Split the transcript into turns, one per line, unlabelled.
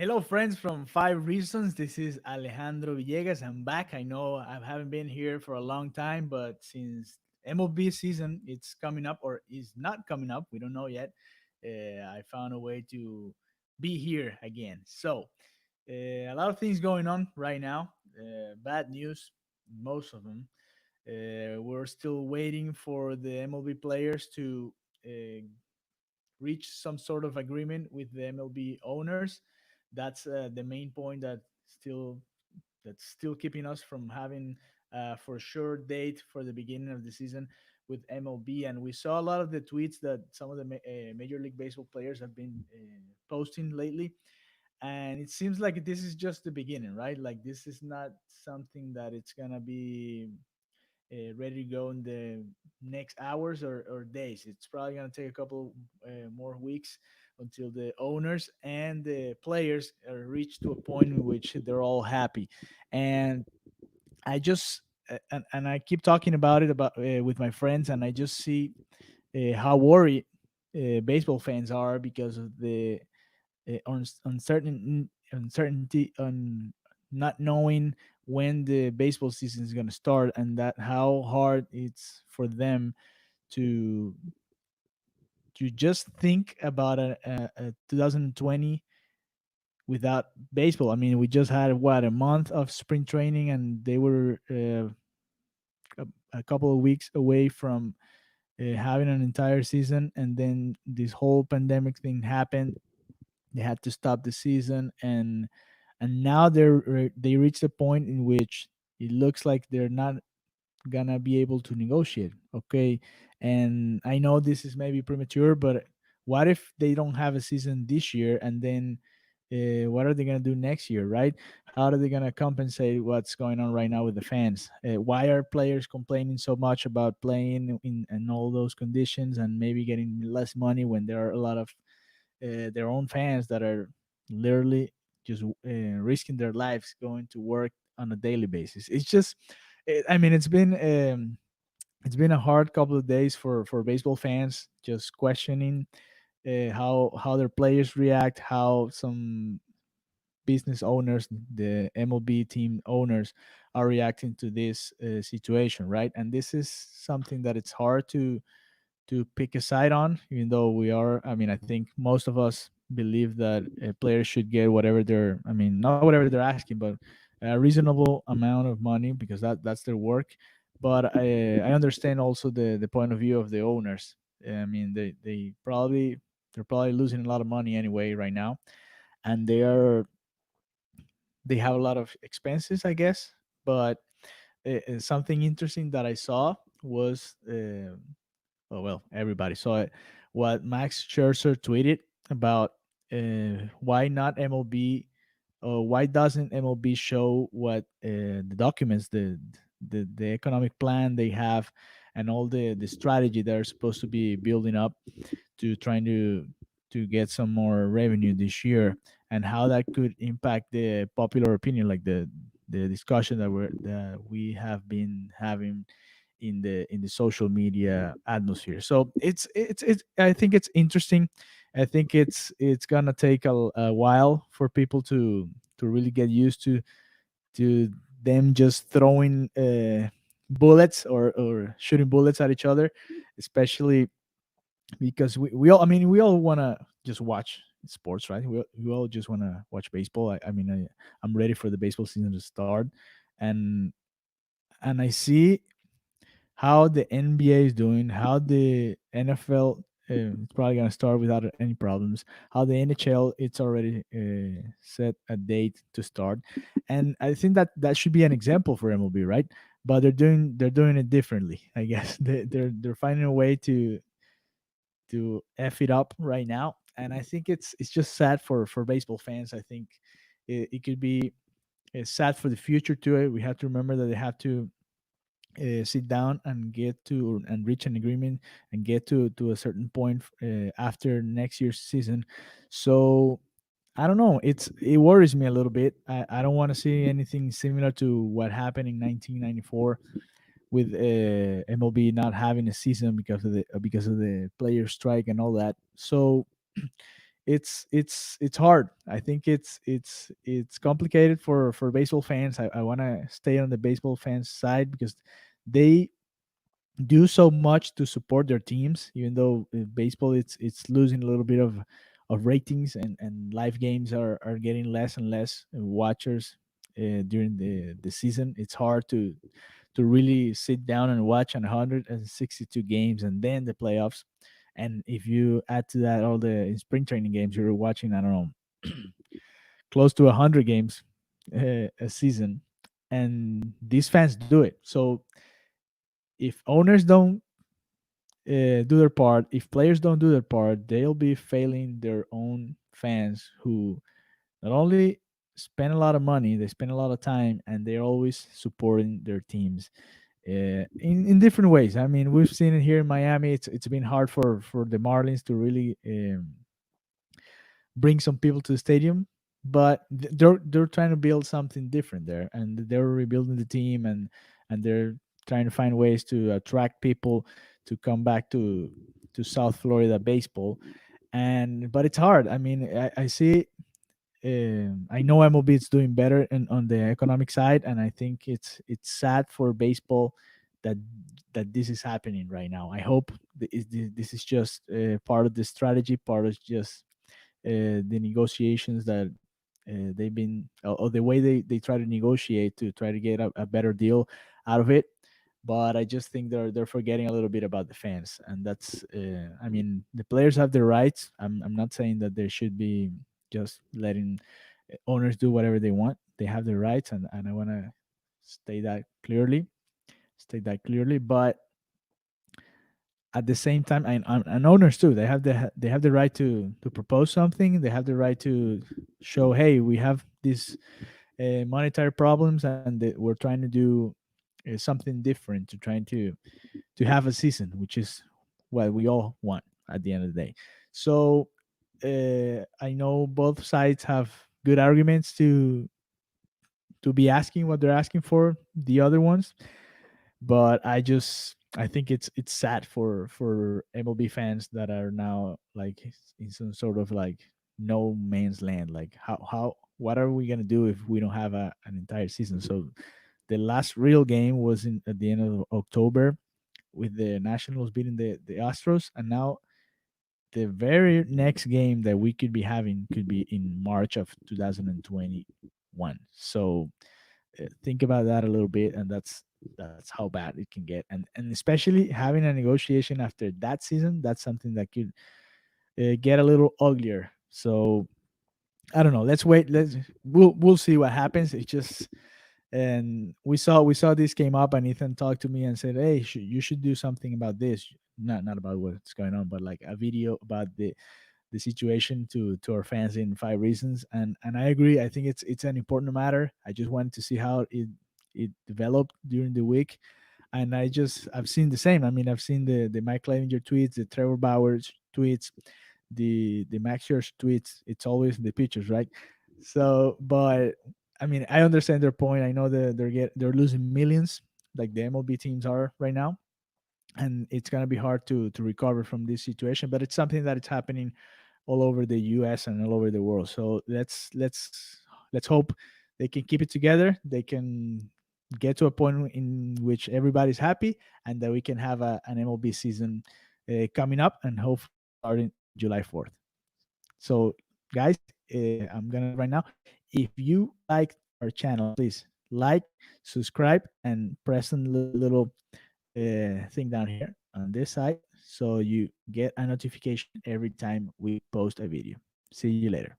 Hello, friends from Five Reasons. This is Alejandro Villegas. I'm back. I know I haven't been here for a long time, but since MLB season it's coming up or is not coming up, we don't know yet. I found a way to be here again. A lot of things going on right now. Bad news, most of them. We're still waiting for the MLB players to uh, reach some sort of agreement with the MLB owners. That's the main point still that's still keeping us from having for sure date for the beginning of the season with MLB. And we saw a lot of the tweets that some of the Major League Baseball players have been posting lately. And it seems like this is just the beginning, right? Like this is not something that it's gonna be ready to go in the next hours or days. It's probably going to take a couple more weeks until the owners and the players are reached to a point in which they're all happy. And I just and I keep talking about it about with my friends, and I just see how worried baseball fans are because of the uncertainty on not knowing when the baseball season is going to start, and that how hard it's for them to just think about a 2020 without baseball. I mean, we just had what, a month of spring training, and they were a couple of weeks away from having an entire season, and then this whole pandemic thing happened. They had to stop the season, and now they reached a point in which it looks like they're not gonna be able to negotiate. Okay, and I know this is maybe premature, but what if they don't have a season this year, and then what are they gonna do next year, right? How are they gonna compensate what's going on right now with the fans? Why are players complaining so much about playing in all those conditions and maybe getting less money when there are a lot of their own fans that are literally just risking their lives going to work on a daily basis? It's just, I mean, it's been a hard couple of days for baseball fans, just questioning how their players react, how some business owners, the MLB team owners, are reacting to this situation, right? And this is something that it's hard to pick a side on, even though we are. I mean, I think most of us believe that players should get whatever they're. I mean, not whatever they're asking, but a reasonable amount of money because that's their work. But I understand also the point of view of the owners. I mean, they're probably losing a lot of money anyway right now, and they have a lot of expenses, I guess. But something interesting that I saw was oh well, everybody saw it. What Max Scherzer tweeted about why not MLB, or why doesn't MLB show what the documents, the economic plan they have, and all the strategy they're supposed to be building up to trying to get some more revenue this year, and how that could impact the popular opinion, like the discussion that we have been having in the social media atmosphere. So it's I think it's interesting. I think it's gonna take a while for people to really get used to them just throwing bullets or shooting bullets at each other, especially because we all, I mean, we all want to just watch sports, right? We all just want to watch baseball. I mean, I'm ready for the baseball season to start, and I see how the NBA is doing, how the NFL it's probably gonna start without any problems. How the NHL, it's already set a date to start, and I think that that should be an example for MLB, right? But they're doing it differently, I guess. They're finding a way to f it up right now, and I think it's just sad for baseball fans. I think it could be sad for the future too. We have to remember that they have to sit down and get to and reach an agreement and get to a certain point after next year's season. So I don't know, it worries me a little bit. I don't want to see anything similar to what happened in 1994 with MLB not having a season because of the player strike and all that. So it's hard. I think it's complicated for baseball fans. I want to stay on the baseball fans side because they do so much to support their teams, even though baseball it's losing a little bit of ratings, and live games are getting less and less watchers during the season. It's hard to really sit down and watch 162 games and then the playoffs. And if you add to that all the spring training games, you're watching, I don't know, close to 100 games a season. And these fans do it. So if owners don't do their part, if players don't do their part, they'll be failing their own fans who not only spend a lot of money, they spend a lot of time, and they're always supporting their teams in different ways. I mean, we've seen it here in Miami. It's been hard for the Marlins to really bring some people to the stadium, but they're trying to build something different there, and they're rebuilding the team, and they're trying to find ways to attract people to come back to South Florida baseball. And but it's hard. I mean, I see. I know MLB is doing better on the economic side, and I think it's sad for baseball that that this is happening right now. I hope this is just part of the strategy, part of just the negotiations that they've been, or the way they try to negotiate to try to get a better deal out of it. But I just think they're forgetting a little bit about the fans, and that's I mean, the players have their rights. I'm not saying that they should be just letting owners do whatever they want. They have their rights, and I want to state that clearly, state that clearly. But at the same time, and owners too, they have the right to propose something. They have the right to show, hey, we have these monetary problems, and we're trying to do something different to trying to have a season, which is what we all want at the end of the day. So I know both sides have good arguments to be asking what they're asking for the other ones, but I think it's sad for MLB fans that are now like in some sort of like no man's land. Like how what are we gonna do if we don't have an entire season? So the last real game was in at the end of October with the Nationals beating the Astros, and now the very next game that we could be having could be in March of 2021. So think about that a little bit, and that's how bad it can get. And especially having a negotiation after that season, that's something that could get a little uglier. So I don't know. Let's wait. We'll see what happens. It's just, and we saw this came up, and Ethan talked to me and said, hey, you should do something about this, not about what's going on, but like a video about the situation to our fans in 5 reasons. And I agree. I think it's an important matter. I just wanted to see how it developed during the week, and I've seen the same. I mean, I've seen the Mike Clevinger tweets, the Trevor Bauer tweets, the Max Scherzer tweets. It's always the pictures, right? So, but I mean, I understand their point. I know that they're losing millions, like the MLB teams are right now, and it's gonna be hard to recover from this situation. But it's something that it's happening all over the US and all over the world. So let's hope they can keep it together. They can get to a point in which everybody's happy, and that we can have an MLB season coming up, and hopefully starting July 4th. So, guys, I'm gonna leave right now. If you like our channel, please like, subscribe, and press on the little thing down here on this side, so you get a notification every time we post a video. See you later.